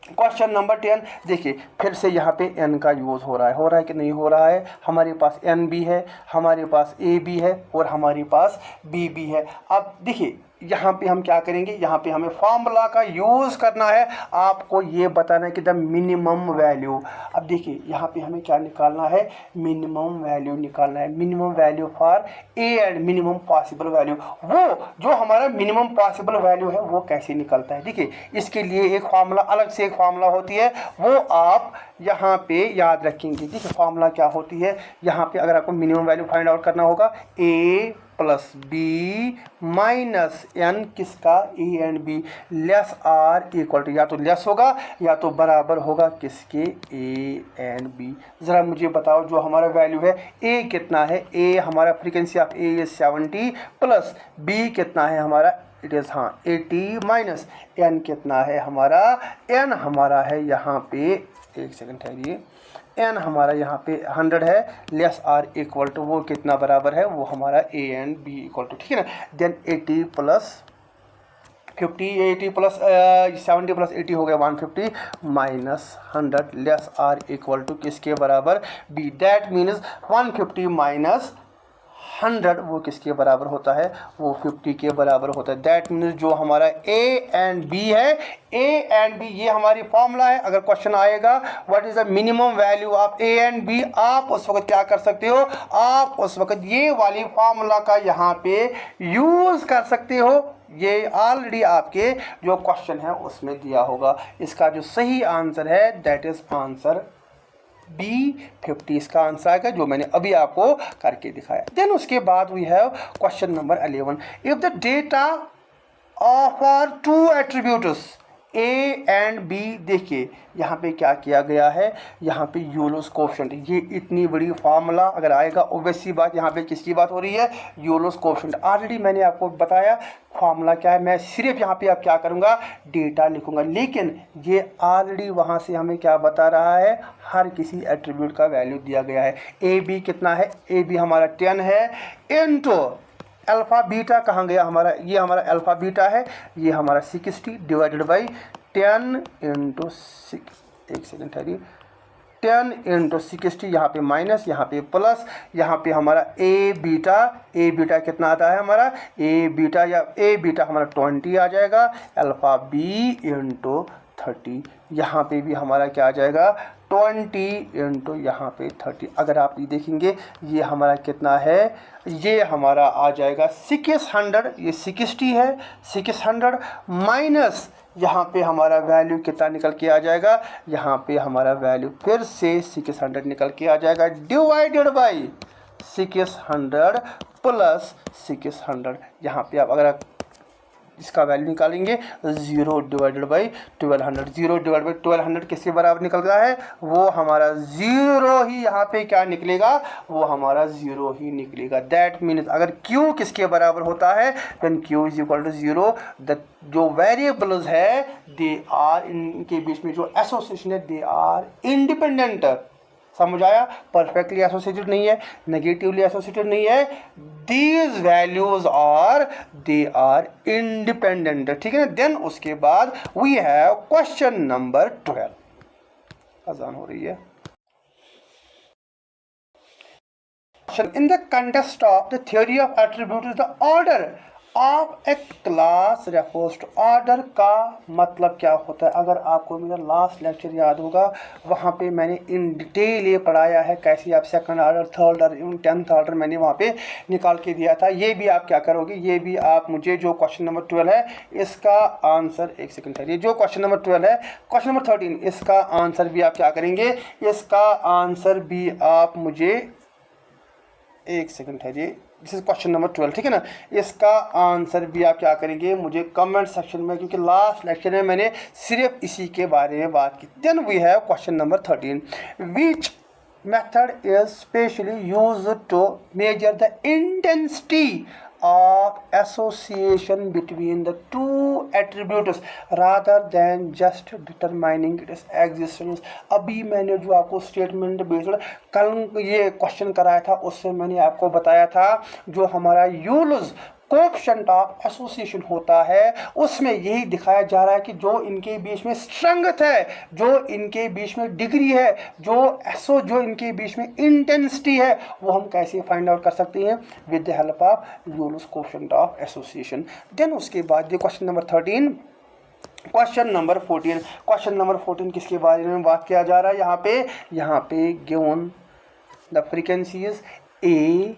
Question number 10 देखिए, फिर से यहाँ पे n का यूज़ हो रहा है कि नहीं हो रहा है। हमारे पास n भी है, हमारे पास a भी है और हमारे पास b भी है। अब देखिए यहाँ पे हम क्या करेंगे, यहाँ पे हमें फार्मूला का यूज़ करना है। आपको ये बताना है कि द मिनिमम वैल्यू। अब देखिए यहाँ पे हमें क्या निकालना है, मिनिमम वैल्यू निकालना है। Minimum value for A and minimum possible value. वो जो हमारा मिनिमम पॉसिबल वैल्यू है वो कैसे निकलता है, देखिए इसके लिए एक फार्मूला, अलग से एक फार्मूला होती है, वो आप यहाँ पे याद रखेंगे। देखिए फार्मूला क्या होती है, यहाँ पे अगर आपको मिनिमम वैल्यू फाइंड आउट करना होगा, A plus B minus N, किसका, A and B, less or equal to, या तो लेस होगा या तो बराबर होगा किसके, ए एंड बी। ज़रा मुझे बताओ जो हमारा वैल्यू है, ए कितना है, ए हमारा frequency of A is 70 plus B कितना है हमारा, इट इज़ 80 माइनस एन कितना है हमारा, एन हमारा है यहाँ पे, एक सेकंड ठहरिए, एन हमारा यहाँ पे 100 है, लेस आर इक्वल टू वो कितना बराबर है, वो हमारा A and B equal to, ठीक है ना। देन 80 प्लस 50, 80 प्लस 70 प्लस 80 हो गया 150 minus 100 less or equal to किसके बराबर, बी। दैट मीन्स 150 माइनस 100 वो किसके बराबर होता है, वो 50 के बराबर होता है। दैट मीन्स जो हमारा ए एंड बी है, ए एंड बी ये हमारी फॉर्मूला है। अगर क्वेश्चन आएगा what is the minimum value of A and B, आप उस वक्त क्या कर सकते हो, आप उस वक्त ये वाली फार्मूला का यहाँ पे यूज़ कर सकते हो। ये ऑलरेडी आपके जो क्वेश्चन है उसमें दिया होगा। इसका जो सही आंसर है दैट इज आंसर बी 50 इसका आंसर आएगा, जो मैंने अभी आपको करके दिखाया। देन उसके बाद we have question number 11। If the data of are two attributes A and B, देखिए यहाँ पे क्या किया गया है, यहाँ पे यूलोस कोएफिशिएंट, ये इतनी बड़ी फार्मूला अगर आएगा, ऑब्वियस सी बात यहाँ पे किसकी बात हो रही है, यूलोस कोएफिशिएंट। ऑलरेडी मैंने आपको बताया फार्मूला क्या है, मैं सिर्फ यहाँ पे आप क्या करूँगा, डेटा लिखूँगा, लेकिन ये ऑलरेडी वहाँ से हमें क्या बता रहा है, हर किसी एट्रीब्यूट का वैल्यू दिया गया है। ए बी कितना है, ए बी हमारा 10 है, इनटू अल्फ़ा बीटा कहाँ गया हमारा, ये हमारा अल्फ़ा बीटा है, ये हमारा 60 डिवाइडेड बाई 10 इंटू 6, एक सेकेंड ठहरिए, 10 इंटू 60, यहाँ पे माइनस, यहाँ पे प्लस, यहाँ पे हमारा ए बीटा कितना आता है हमारा, ए बीटा हमारा 20 आ जाएगा, अल्फ़ा बी इंटू 30, यहाँ पे भी हमारा क्या आ जाएगा 20 इंटू यहाँ पे 30। अगर आप ये देखेंगे ये हमारा कितना है, ये हमारा आ जाएगा 600, ये 60 है, 600 माइनस यहाँ पे हमारा वैल्यू कितना निकल के आ जाएगा, यहाँ पे हमारा वैल्यू फिर से 600 निकल के आ जाएगा, डिवाइडेड बाई 600 प्लस 600। यहाँ पे आप अगर इसका वैल्यू निकालेंगे 0 डिवाइडेड बाई 1200, 0 डिवाइड बाई 1200 किसके बराबर निकल रहा है, वो हमारा 0 ही यहाँ पे क्या निकलेगा, वो हमारा 0 ही निकलेगा। दैट मीन्स अगर Q किसके बराबर होता है, when Q is equal to 0, the जो वेरिएबल्स है दे आर, इनके बीच में जो एसोसिएशन है दे आर इंडिपेंडेंट। समझ आया, परफेक्टली एसोसिएटेड नहीं है, नेगेटिवली एसोसिएटेड नहीं है, these values are they are independent, ठीक है ना। देन उसके बाद वी हैव क्वेश्चन नंबर 12, अजान हो रही है। In the context of the theory of attributes, the order of a class refers to order का मतलब क्या होता है। अगर आपको मेरा लास्ट लेक्चर याद होगा, वहाँ पे मैंने इन डिटेल ये पढ़ाया है कैसे आप second order, third order, 10th order मैंने वहाँ पे निकाल के दिया था। ये भी आप क्या करोगे, ये भी आप मुझे जो क्वेश्चन नंबर 12 है इसका आंसर, एक सेकंड ठहरिए, जो क्वेश्चन नंबर 12 है, क्वेश्चन नंबर 13 इसका आंसर भी आप क्या करेंगे, इसका आंसर भी आप मुझे, एक सेकंड ठहरिए, दिस इज क्वेश्चन नंबर 12, ठीक है ना। इसका आंसर भी आप क्या करेंगे मुझे कमेंट सेक्शन में, क्योंकि लास्ट लेक्चर में मैंने सिर्फ इसी के बारे में बात की। Then we have question number 13, which method is specially used to measure the intensity of association between the two attributes rather than just determining its existence। अभी मैंने जो आपको स्टेटमेंट बेस्ड कल ये क्वेश्चन कराया था, उससे मैंने आपको बताया था जो हमारा यूल्स कोएफिशिएंट ऑफ एसोसिएशन होता है, उसमें यही दिखाया जा रहा है कि जो इनके बीच में स्ट्रेंथ है, जो इनके बीच में डिग्री है, जो इनके बीच में इंटेंसिटी है, वो हम कैसे फाइंड आउट कर सकते हैं, with the help of Yule's coefficient of association. Then उसके बाद ये question number 13, question number 14, question number 14 किसके बारे में बात किया जा रहा है, यहाँ पे given the frequencies A,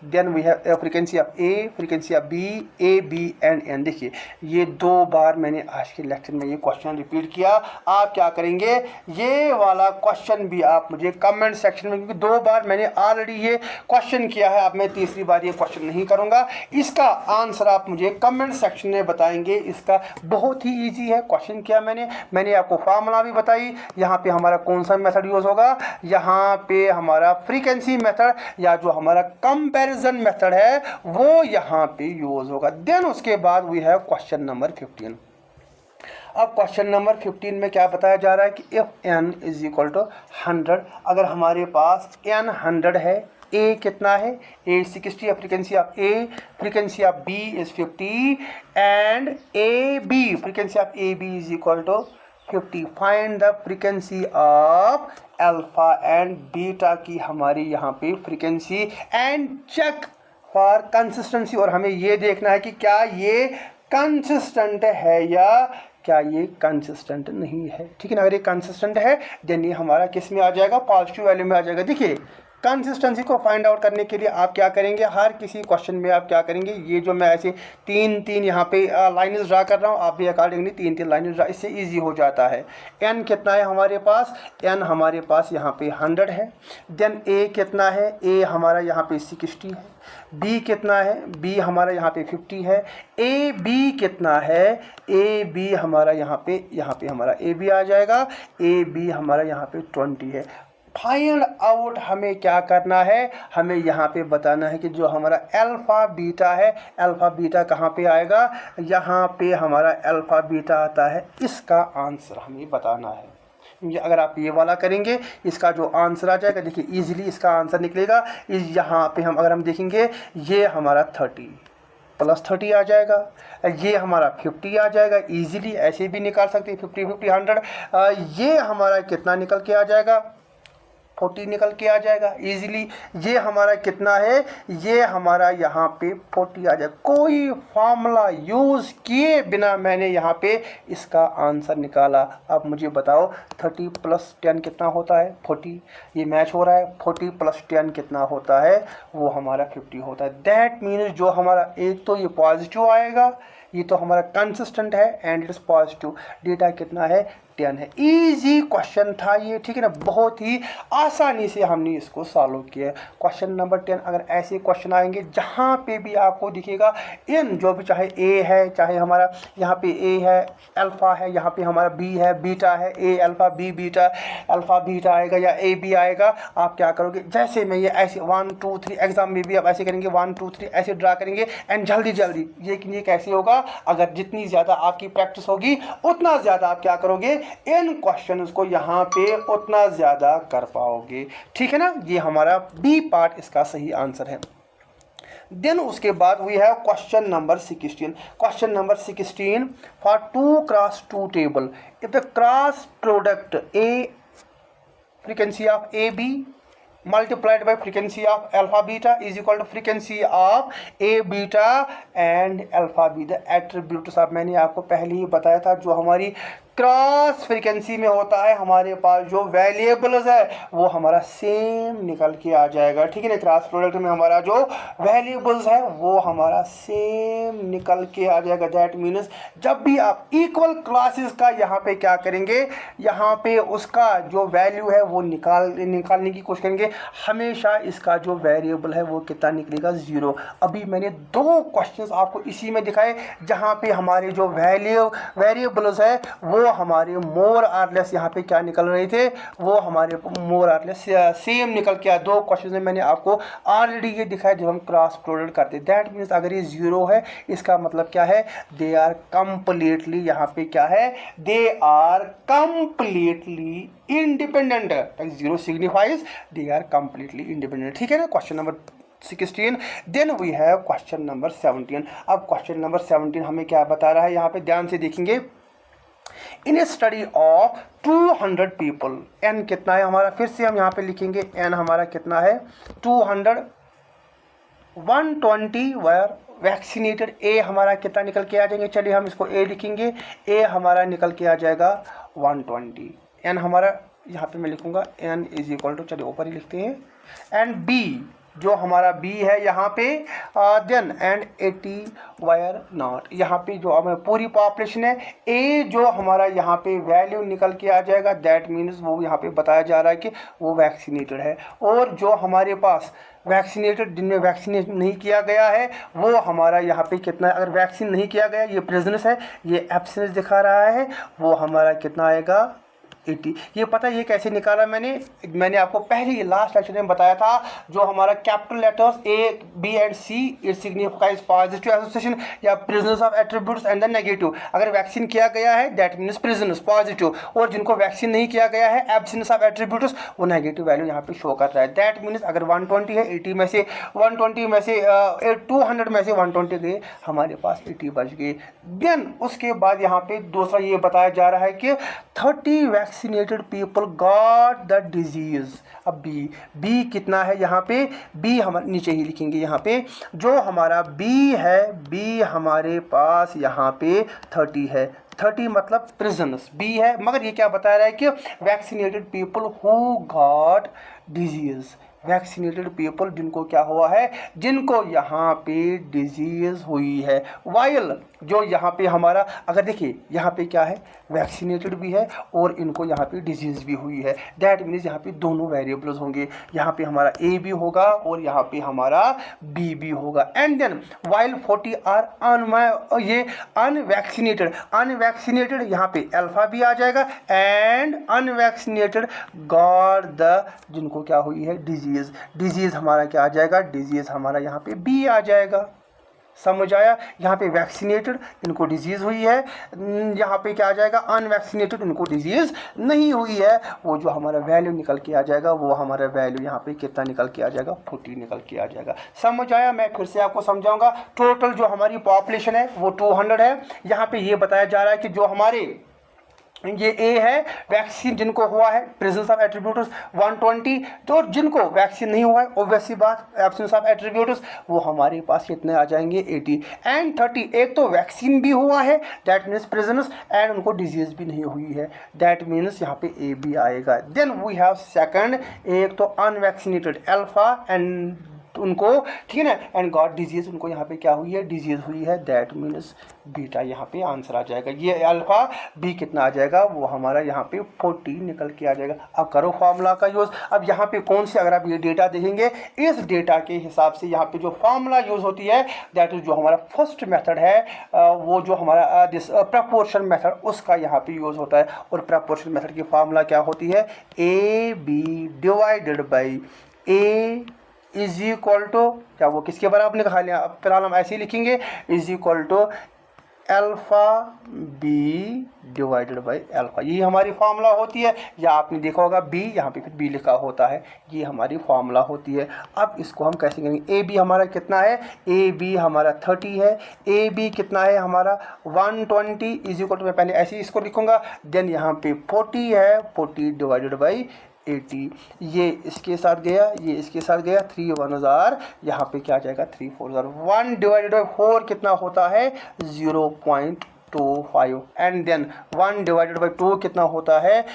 then we have frequency of A, frequency of B, A B and N. देखिए ये 2 बार मैंने आज के लेक्चर में ये क्वेश्चन रिपीट किया। आप क्या करेंगे, ये वाला क्वेश्चन भी आप मुझे कमेंट सेक्शन में, क्योंकि 2 बार मैंने ऑलरेडी ये क्वेश्चन किया है, अब मैं तीसरी बार ये क्वेश्चन नहीं करूँगा। इसका आंसर आप मुझे कमेंट सेक्शन में बताएंगे। इसका बहुत ही ईजी है क्वेश्चन। किया मैंने आपको फार्मूला भी बताई। यहाँ पे हमारा कौन सा मेथड यूज़ होगा, यहाँ पे हमारा फ्रीक्वेंसी मेथड या जो हमारा कंपेरिजन मेथड है वो यहाँ पे यूज होगा। देन उसके बाद वी हैव क्वेश्चन नंबर 15। अब क्वेश्चन नंबर 15 में क्या बताया जा रहा है कि if n is equal to 100, अगर हमारे पास n 100 है, a कितना है, a 60 है, frequency of a, frequency of b is 50 and ab, frequency of ab is equal to 50। Find the frequency of alpha and beta की हमारी यहाँ पे frequency and check for consistency. और हमें ये देखना है कि क्या ये कंसिस्टेंट है या क्या ये कंसिस्टेंट नहीं है, ठीक है ना। अगर ये कंसिस्टेंट है देन ये हमारा किस में आ जाएगा, पॉजिटिव वैल्यू में आ जाएगा। देखिए कंसिस्टेंसी को फाइंड आउट करने के लिए आप क्या करेंगे, हर किसी क्वेश्चन में आप क्या करेंगे, ये जो मैं ऐसे तीन तीन यहाँ पे लाइन्स ड्रा कर रहा हूँ, आप भी अकॉर्डिंगली तीन तीन लाइन्स ड्रा, इससे इजी हो जाता है। n कितना है हमारे पास, n हमारे पास यहाँ पे 100 है। देन a कितना है, a हमारा यहाँ पे 60 है। b कितना है, b हमारा यहाँ पे 50 है। a b कितना है, a b हमारा यहाँ पे हमारा a b आ जाएगा, a b हमारा यहाँ पे 20 है। फाइंड आउट हमें क्या करना है, हमें यहाँ पे बताना है कि जो हमारा अल्फ़ा बीटा है, अल्फ़ा बीटा कहाँ पे आएगा, यहाँ पे हमारा अल्फ़ा बीटा आता है, इसका आंसर हमें बताना है। अगर आप ये वाला करेंगे, इसका जो आंसर आ जाएगा, देखिए इजीली इसका आंसर निकलेगा। इस यहाँ पे अगर हम देखेंगे, ये हमारा 30 + 30 आ जाएगा, ये हमारा 50 आ जाएगा, इजीली ऐसे भी निकाल सकते हैं, 50 50 100। ये हमारा कितना निकल के आ जाएगा, 40 निकल के आ जाएगा इजीली। ये हमारा कितना है, ये हमारा यहाँ पे 40 आ जाएगा। कोई फार्मूला यूज़ किए बिना मैंने यहाँ पे इसका आंसर निकाला। अब मुझे बताओ 30 + 10 कितना होता है, 40। ये मैच हो रहा है, 40 + 10 कितना होता है, वो हमारा 50 होता है। दैट मीन्स जो हमारा एक तो ये पॉजिटिव आएगा, ये तो हमारा कंसिस्टेंट है and it is positive. Data कितना है, 10 है। इजी क्वेश्चन था ये, ठीक है ना, बहुत ही आसानी से हमने इसको सॉल्व किया। क्वेश्चन नंबर 10, अगर ऐसे क्वेश्चन आएंगे जहाँ पे भी आपको दिखेगा इन जो भी, चाहे ए है, चाहे हमारा यहाँ पे ए है, अल्फ़ा है, यहाँ पे हमारा बी है, बीटा है, A alpha B beta, alpha beta आएगा या ए बी आएगा, आप क्या करोगे, जैसे मैं ये ऐसे 1 2 3 एग्जाम में भी आप ऐसे करेंगे, 1 2 3 ऐसे ड्रा करेंगे एंड जल्दी जल्दी। ये कैसे होगा, अगर जितनी ज़्यादा आपकी प्रैक्टिस होगी उतना ज़्यादा आप क्या करोगे, इन क्वेश्चंस को यहाँ पे उतना ज़्यादा कर पाओगे, ठीक है ना। ये हमारा बी पार्ट इसका सही आंसर है। देन उसके बाद we have question number 16। Question number 16, for 2 × 2 table, if the cross product A frequency of AB multiplied by frequency of alpha beta is equal to frequency of A beta and alpha b, the attributes of, मैंने आपको पहले ही बताया था, जो हमारी cross frequency में होता है हमारे पास जो वेरिएबल्स है वो हमारा सेम निकल के आ जाएगा, ठीक है ना। क्रॉस प्रोडक्ट में हमारा जो वेरिएबल्स है वो हमारा सेम निकल के आ जाएगा। दैट मीन्स जब भी आप इक्वल क्लासेस का यहाँ पे क्या करेंगे, यहाँ पे उसका जो वैल्यू है वो निकालने की कोशिश करेंगे, हमेशा इसका जो वेरिएबल है वो कितना निकलेगा, 0। अभी मैंने 2 क्वेश्चंस आपको इसी में दिखाए जहाँ पे हमारे जो वेरिएबल्स है वो हमारे मोर और लेस यहाँ पे क्या निकल रहे थे, वो हमारे मोर और लेस सेम निकल के 2 क्वेश्चन में मैंने आपको ऑलरेडी ये दिखाया जब हम क्रॉस प्रोडक्ट करते। दैट मीन्स अगर ये 0 है, इसका मतलब क्या है, दे आर कंप्लीटली, यहाँ पे क्या है, they are completely independent. 0 signifies they are completely independent, ठीक है ना। Question number 16। Then we have question number 17। अब क्वेश्चन नंबर 17 हमें क्या बता रहा है, यहाँ पे ध्यान से देखेंगे। इन ए स्टडी ऑफ 200 पीपल, एन कितना है हमारा, फिर से हम यहाँ पे लिखेंगे, एन हमारा कितना है 200, 120 वायर वैक्सीनेटेड। ए हमारा कितना निकल के आ जाएंगे, चलिए हम इसको ए लिखेंगे, ए हमारा निकल के आ जाएगा 120। एन हमारा यहाँ पे मैं लिखूँगा एन इज इक्वल टू, चलिए ऊपर ही लिखते हैं, एंड बी जो हमारा बी है यहाँ पे, देन एंड 80 वायर नॉट, यहाँ पे जो हमारी पूरी पॉपुलेशन है। ए जो हमारा यहाँ पे वैल्यू निकल के आ जाएगा, दैट मीन्स वो यहाँ पे बताया जा रहा है कि वो वैक्सीनेटेड है। और जो हमारे पास वैक्सीनेटेड जिनमें वैक्सीनेट नहीं किया गया है वो हमारा यहाँ पे कितना है, अगर वैक्सीन नहीं किया गया, ये प्रेजेंस है, ये एब्सेंस दिखा रहा है, वो हमारा कितना आएगा 80। ये पता ये कैसे निकाला मैंने आपको पहले ही लास्ट लेक्चर में बताया था, जो हमारा capital letters A B and C it signifies positive association या presence of attributes and the negative. अगर वैक्सीन किया गया है दैट मीन्स प्रेजेंस पॉजिटिव, और जिनको वैक्सीन नहीं किया गया है एब्सेंस ऑफ एट्रीब्यूट्स, वो नेगेटिव वैल्यू यहाँ पे शो कर रहा है। दैट मीन्स अगर 120 है, 80 में से 120 में से 200 में से 120 गए, हमारे पास 80 बच गए। देन उसके बाद यहाँ पे दूसरा ये बताया जा रहा है कि 30 vaccinated people got the disease. अब बी कितना है यहाँ पे, बी हम नीचे ही लिखेंगे, यहाँ पे जो हमारा बी है, बी हमारे पास यहाँ पे 30 है। 30 मतलब प्रिजनर्स बी है, मगर ये क्या बता रहा है कि vaccinated people who got disease, vaccinated people, जिनको क्या हुआ है, जिनको यहाँ पे डिजीज़ हुई है। वाइल जो यहाँ पे हमारा, अगर देखिए यहाँ पे क्या है, वैक्सीनेटेड भी है और इनको यहाँ पे डिजीज़ भी हुई है, दैट मीन्स यहाँ पे दोनों वेरिएबल्स होंगे, यहाँ पे हमारा ए भी होगा और यहाँ पे हमारा बी भी होगा। एंड देन वाइल 40 आर ये अनवैक्सीनेटेड यहाँ पे अल्फा भी आ जाएगा, एंड अनवैक्सीनेटेड गॉट द, जिनको क्या हुई है, डिजीज़ हमारा क्या आ जाएगा, डिजीज़ हमारा यहाँ पे बी आ जाएगा। समझ आया? यहाँ पे वैक्सीनेटेड इनको डिजीज़ हुई है, यहाँ पे क्या आ जाएगा, अनवैक्सीनेटेड इनको डिजीज़ नहीं हुई है। वो जो हमारा वैल्यू निकल के आ जाएगा, वो हमारा वैल्यू यहाँ पे कितना निकल के आ जाएगा, 40 निकल के आ जाएगा। समझ आया? मैं फिर से आपको समझाऊंगा। टोटल जो हमारी पॉपुलेशन है वो 200 है। यहाँ पे ये बताया जा रहा है कि जो हमारे ये ए है वैक्सीन जिनको हुआ है, प्रेजेंस ऑफ एट्रीब्यूट्स 120, तो जिनको वैक्सीन नहीं हुआ है, ऑब्वियसली बात एब्सेंस ऑफ एट्रीब्यूट्स, वो हमारे पास कितने आ जाएंगे, 80 एंड 30। एक तो वैक्सीन भी हुआ है, दैट मीन्स प्रेजेंस, एंड उनको डिजीज भी नहीं हुई है, दैट मीन्स यहाँ पे ए भी आएगा। देन वी हैव सेकंड, एक तो अनवैक्सीनेटेड अल्फा एंड उनको, ठीक है ना, एंड गॉट डिजीज, उनको यहाँ पे क्या हुई है, डिजीज हुई है, दैट मीन्स बीटा यहाँ पे आंसर आ जाएगा। ये अल्फा बी कितना आ जाएगा, वो हमारा यहाँ पे 40 निकल के आ जाएगा। अब करो फार्मूला का यूज़। अब यहाँ पे कौन से, अगर आप ये डेटा देखेंगे, इस डेटा के हिसाब से यहाँ पे जो फार्मूला यूज़ होती है, दैट इज जो हमारा फर्स्ट मेथड है, वो जो हमारा दिस प्रपोर्शन मेथड, उसका यहाँ पे यूज़ होता है। और प्रपोर्शन मेथड की फार्मूला क्या होती है, A B divided by A is equal to, क्या वो किसके बराबर निकाल लिया, अब फिलहाल हम ऐसे ही लिखेंगे, is equal to alpha B divided by alpha. ये हमारी फार्मूला होती है, या आपने देखा होगा बी, यहाँ पे फिर बी लिखा होता है, ये हमारी फार्मूला होती है। अब इसको हम कैसे करेंगे, ए बी हमारा कितना है, ए बी हमारा 30 है, ए बी कितना है हमारा 120 इज इक्वल टू, मैं पहले ऐसे ही इसको लिखूंगा, देन यहाँ पे 40 है, 40 डिवाइडेड बाई 80, ये इसके साथ गया, ये इसके साथ गया, 3 1 जार, यहाँ पे क्या जाएगा, 3 4 जार, 1 डिवाइडेड बाई 4 कितना होता है, 0.25, एंड देन 1 डिवाइडेड बाई 2 कितना होता है,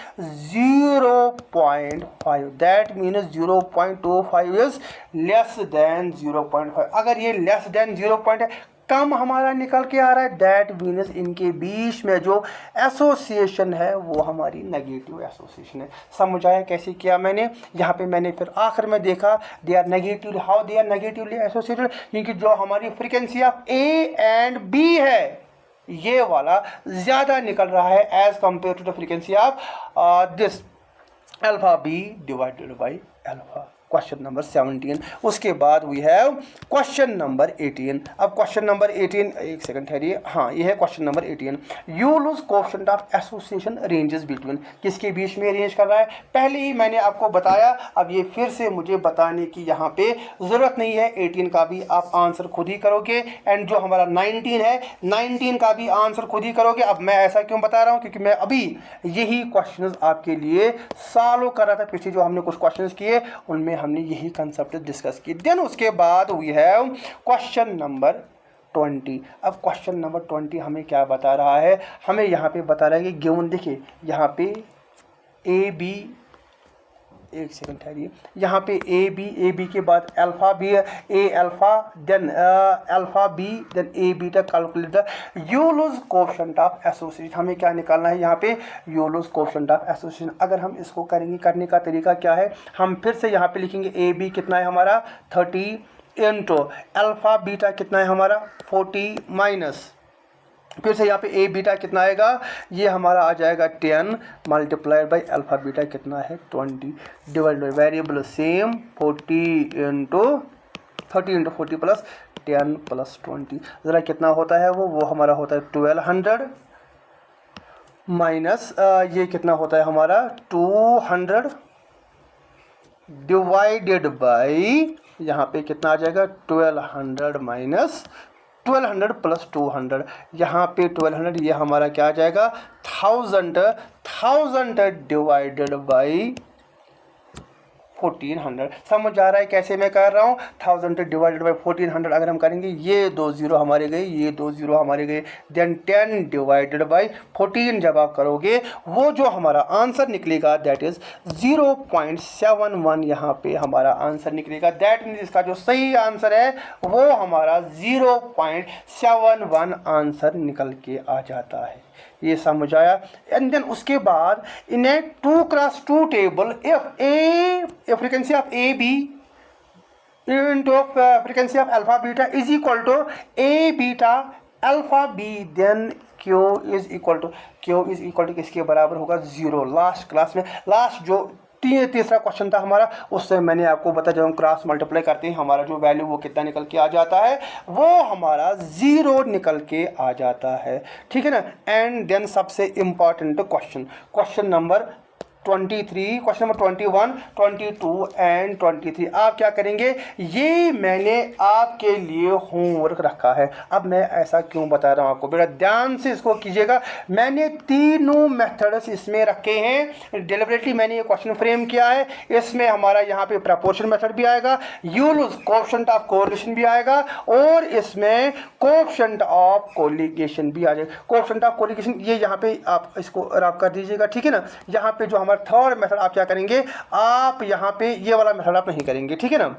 0.5, that means 0.25 is less then 0.5। अगर ये लेस देन 0. कम हमारा निकल के आ रहा है, दैट मीन्स इनके बीच में जो एसोसिएशन है वो हमारी नेगेटिव एसोसिएशन है। समझ आया कैसे किया मैंने, यहाँ पे मैंने फिर आखिर में देखा they are negatively, how they are negatively associated, क्योंकि जो हमारी frequency of A and B है, ये वाला ज़्यादा निकल रहा है as compare to the frequency of this alpha B divided by alpha. Question number 17। उसके बाद वी हैव क्वेश्चन नंबर 18। अब क्वेश्चन नंबर 18, एक सेकंड ठहरिए, हाँ ये है question number 18। You lose coefficient of association ranges between, किसके बीच में रेंज कर रहा है, पहले ही मैंने आपको बताया, अब ये फिर से मुझे बताने की यहाँ पे ज़रूरत नहीं है। 18 का भी आप आंसर खुद ही करोगे, एंड जो हमारा 19 है, 19 का भी आंसर खुद ही करोगे। अब मैं ऐसा क्यों बता रहा हूँ, क्योंकि मैं अभी यही क्वेश्चन आपके लिए सॉल्व कर रहा था, पिछले जो हमने कुछ क्वेश्चन किए उनमें हमने यही कंसेप्ट डिस्कस की। देन उसके बाद वी हैव क्वेश्चन नंबर 20। अब क्वेश्चन नंबर 20 हमें क्या बता रहा है, हमें यहाँ पे बता रहा है कि गिवन, देखिए यहाँ पे ए बी, एक सेकंड ठहरिए, यहाँ पे ए बी के बाद alpha B, A alpha then alpha B then A beta, calculate the Yule's coefficient of association. हमें क्या निकालना है यहाँ पे, यूलर्स कोएफिशिएंट ऑफ एसोसिएशन। अगर हम इसको करेंगे, करने का तरीका क्या है, हम फिर से यहाँ पे लिखेंगे ए बी कितना है हमारा 30 इंटू अल्फा बीटा कितना है हमारा 40 माइनस, फिर से यहाँ पे ए बीटा कितना आएगा, ये हमारा आ जाएगा 10 मल्टीप्लाइड बाई अल्फा बीटा कितना है 20 divide by variable same 40 into 30 into 40 plus 10 plus 20, ज़रा कितना होता है वो हमारा होता है 1200 माइनस ये कितना होता है हमारा 200 डिवाइडेड बाई, यहाँ पे कितना आ जाएगा 1200 माइनस 1200 प्लस 200, यहाँ पे 1200, ये हमारा क्या आ जाएगा 1000 डिवाइडेड बाई 1400। समझ आ रहा है कैसे मैं कर रहा हूँ? 1000 डिवाइडेड बाई 1400 अगर हम करेंगे, ये 2 जीरो हमारे गए, ये 2 जीरो हमारे गए, देन 10 डिवाइडेड बाई 14 जब आप करोगे वो जो हमारा आंसर निकलेगा दैट इज 0.71 यहाँ पे हमारा आंसर निकलेगा। दैट मीन्स इसका जो सही आंसर है वो हमारा 0.71 आंसर निकल के आ जाता है। ये समझ आया? एंड देन उसके बाद in a 2x2 table if frequency of A B into frequency of alpha beta is equal to a beta alpha b, then q is equal to किसके बराबर होगा? 0। लास्ट क्लास में लास्ट जो तीसरा question था हमारा, उससे मैंने आपको बताया जब हम क्रॉस मल्टीप्लाई करते हैं हमारा जो वैल्यू वो कितना निकल के आ जाता है, वो हमारा 0 निकल के आ जाता है। ठीक है ना? एंड देन सबसे important question number 23, question number 21, 22 and 23 आप क्या करेंगे? ये मैंने आपके लिए होमवर्क रखा है। अब मैं ऐसा क्यों बता रहा हूँ आपको? बेटा ध्यान से इसको कीजिएगा। मैंने तीनों मेथड्स इसमें रखे हैं, डेलिबरेटली मैंने ये क्वेश्चन फ्रेम किया है। इसमें हमारा यहाँ पे प्रपोर्शन मेथड भी आएगा, यूज कोएफिशिएंट ऑफ कोरिलेशन भी आएगा, और इसमें कोएफिशिएंट ऑफ कोलिगेशन भी आ जाएगा। कोएफिशिएंट ऑफ कोलिगेशन ये यहाँ पे आप इसको रब कर दीजिएगा। ठीक है ना? यहाँ पे जो हमारा थर्ड मेथड आप क्या करेंगे? आप यहाँ पे ये वाला मेथड आप नहीं करेंगे। ठीक है ना?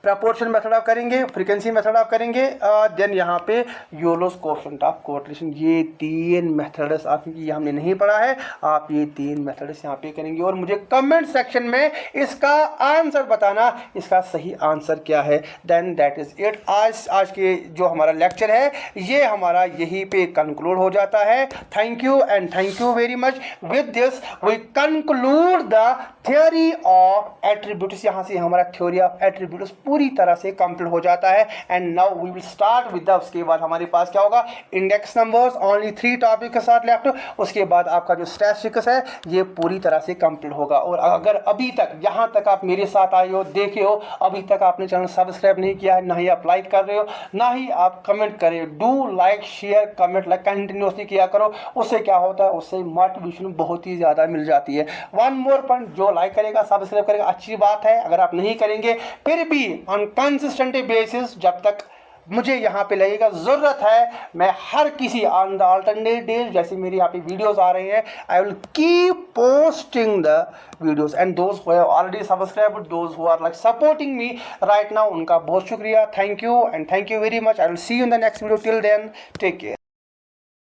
प्रपोर्शन मेथड आप करेंगे, फ्रीक्वेंसी मेथड आप करेंगे, देन यहाँ पे यूलर्स कोएफिशिएंट ऑफ कोरिलेशन। ये 3 मेथड्स आप, ये हमने नहीं पढ़ा है, आप ये 3 मेथड्स यहाँ पे करेंगे और मुझे कमेंट सेक्शन में इसका आंसर बताना, इसका सही आंसर क्या है। Then that is it. आज के जो हमारा लेक्चर है ये हमारा यहीं पे कंक्लूड हो जाता है। Thank you and thank you very much. With this we conclude the theory of attributes. यहाँ से हमारा थ्योरी ऑफ एट्रीब्यूट्स पूरी तरह से कंप्लीट हो जाता है। And now we will start with the, उसके बाद हमारे पास क्या होगा? इंडेक्स नंबर्स, ओनली 3 टॉपिक के साथ लेफ्ट। उसके बाद आपका जो स्टैटिस्टिक्स है ये पूरी तरह से कंप्लीट होगा। और अगर अभी तक यहाँ तक आप मेरे साथ आए हो, देखे हो, अभी तक आपने चैनल सब्सक्राइब नहीं किया है, ना ही आप लाइक कर रहे हो, ना ही आप कमेंट कर रहे हो, do like share comment like continuously किया करो। उससे क्या होता है? उससे मोटिवेशन बहुत ही ज़्यादा मिल जाती है। वन मोर पॉइंट, जो लाइक करेगा सब्सक्राइब करेगा अच्छी बात है, अगर आप नहीं करेंगे फिर भी ऑन कंसिस्टेंट बेसिस जब तक मुझे यहाँ पे लगेगा ज़रूरत है, मैं हर किसी ऑन द अल्टरनेट डेज जैसे मेरी यहाँ पे वीडियोस आ रही हैं, I will keep posting the videos. And those who have already subscribed, those who are like supporting me right now, उनका बहुत शुक्रिया। Thank you and thank you very much. I will see you in the next video. Till then take care.